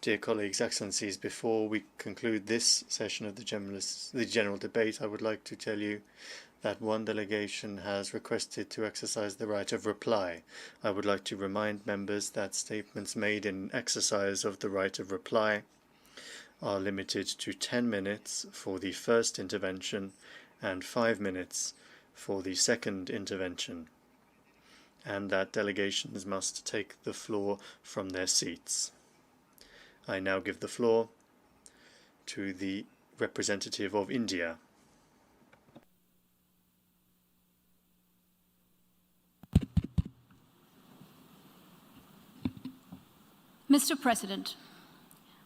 Dear colleagues, excellencies, before we conclude this session of the general debate, I would like to tell you that one delegation has requested to exercise the right of reply. I would like to remind members that statements made in exercise of the right of reply are limited to 10 minutes for the first intervention and 5 minutes for the second intervention, and that delegations must take the floor from their seats. I now give the floor to the representative of India. Mr. President,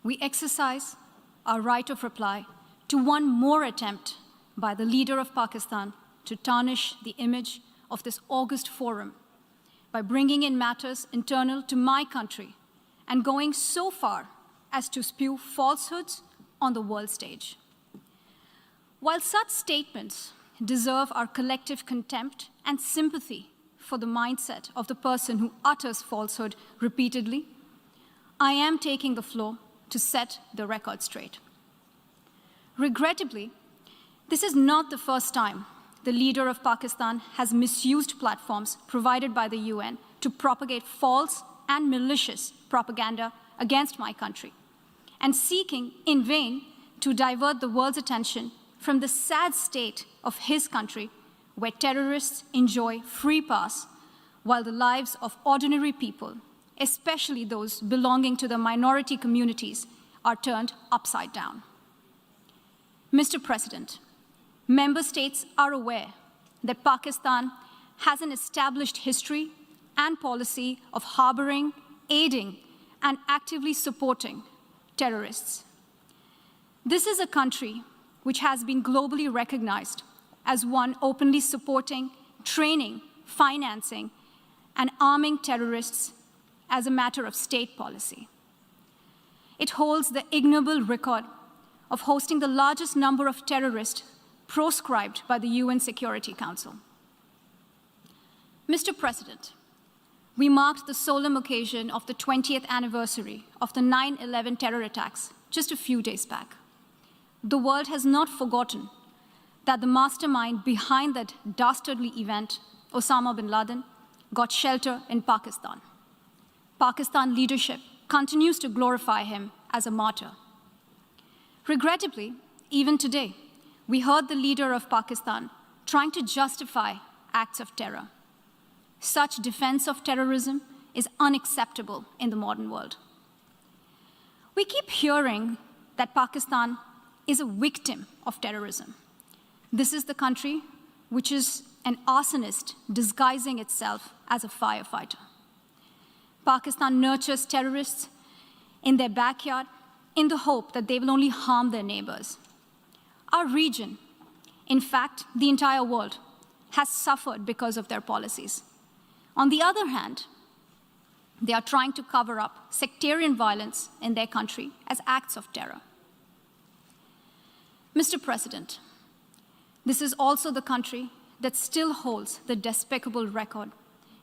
we exercise our right of reply to one more attempt by the leader of Pakistan to tarnish the image of this august forum by bringing in matters internal to my country and going so far as to spew falsehoods on the world stage. While such statements deserve our collective contempt and sympathy for the mindset of the person who utters falsehood repeatedly, I am taking the floor to set the record straight. Regrettably, this is not the first time the leader of Pakistan has misused platforms provided by the UN to propagate false and malicious propaganda against my country, and seeking in vain to divert the world's attention from the sad state of his country, where terrorists enjoy free pass while the lives of ordinary people, especially those belonging to the minority communities, are turned upside down. Mr. President, member states are aware that Pakistan has an established history and policy of harboring, aiding, and actively supporting terrorists. This is a country which has been globally recognized as one openly supporting, training, financing, and arming terrorists as a matter of state policy. It holds the ignoble record of hosting the largest number of terrorists proscribed by the UN Security Council. Mr. President, we marked the solemn occasion of the 20th anniversary of the 9/11 terror attacks just a few days back. The world has not forgotten that the mastermind behind that dastardly event, Osama bin Laden, got shelter in Pakistan. Pakistan leadership continues to glorify him as a martyr. Regrettably, even today, we heard the leader of Pakistan trying to justify acts of terror. Such defense of terrorism is unacceptable in the modern world. We keep hearing that Pakistan is a victim of terrorism. This is the country which is an arsonist disguising itself as a firefighter. Pakistan nurtures terrorists in their backyard in the hope that they will only harm their neighbors. Our region, in fact, the entire world, has suffered because of their policies. On the other hand, they are trying to cover up sectarian violence in their country as acts of terror. Mr. President, this is also the country that still holds the despicable record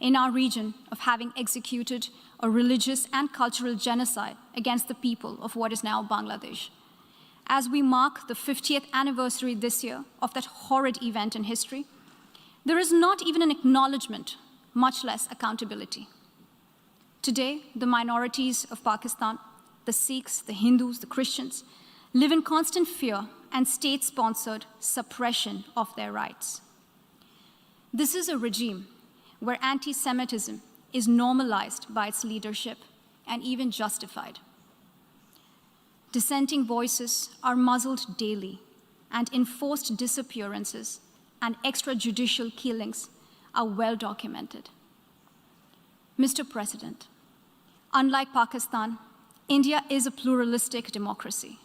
in our region of having executed a religious and cultural genocide against the people of what is now Bangladesh. As we mark the 50th anniversary this year of that horrid event in history, there is not even an acknowledgement, much less accountability. Today, the minorities of Pakistan, the Sikhs, the Hindus, the Christians, live in constant fear and state-sponsored suppression of their rights. This is a regime where anti-Semitism is normalized by its leadership and even justified. Dissenting voices are muzzled daily, and enforced disappearances and extrajudicial killings are well documented. Mr. President, unlike Pakistan, India is a pluralistic democracy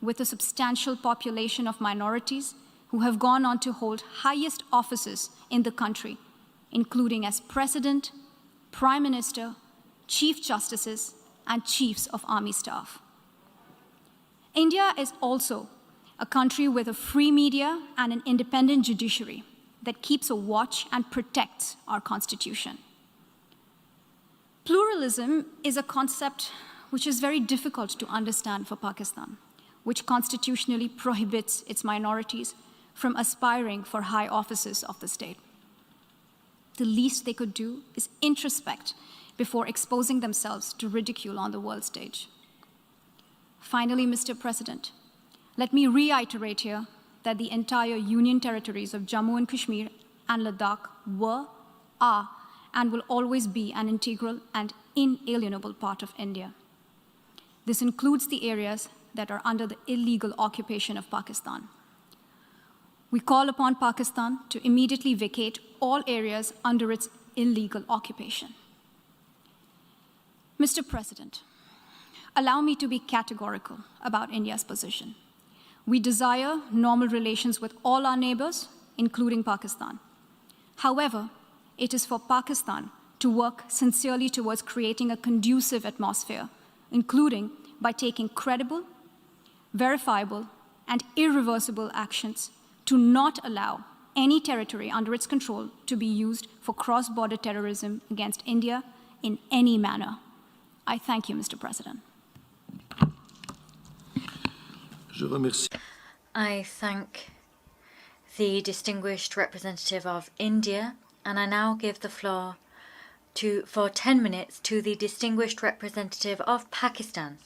with a substantial population of minorities who have gone on to hold highest offices in the country, including as President, Prime Minister, Chief Justices, and Chiefs of Army Staff. India is also a country with a free media and an independent judiciary that keeps a watch and protects our Constitution. Pluralism is a concept which is very difficult to understand for Pakistan, which constitutionally prohibits its minorities from aspiring for high offices of the state. The least they could do is introspect before exposing themselves to ridicule on the world stage. Finally, Mr. President, let me reiterate here that the entire Union territories of Jammu and Kashmir and Ladakh were, are, and will always be an integral and inalienable part of India. This includes the areas that are under the illegal occupation of Pakistan. We call upon Pakistan to immediately vacate all areas under its illegal occupation. Mr. President, allow me to be categorical about India's position. We desire normal relations with all our neighbors, including Pakistan. However, it is for Pakistan to work sincerely towards creating a conducive atmosphere, including by taking credible, verifiable, and irreversible actions to not allow any territory under its control to be used for cross-border terrorism against India in any manner. I thank you, Mr. President. I thank the distinguished representative of India, and I now give the floor for 10 minutes to the distinguished representative of Pakistan.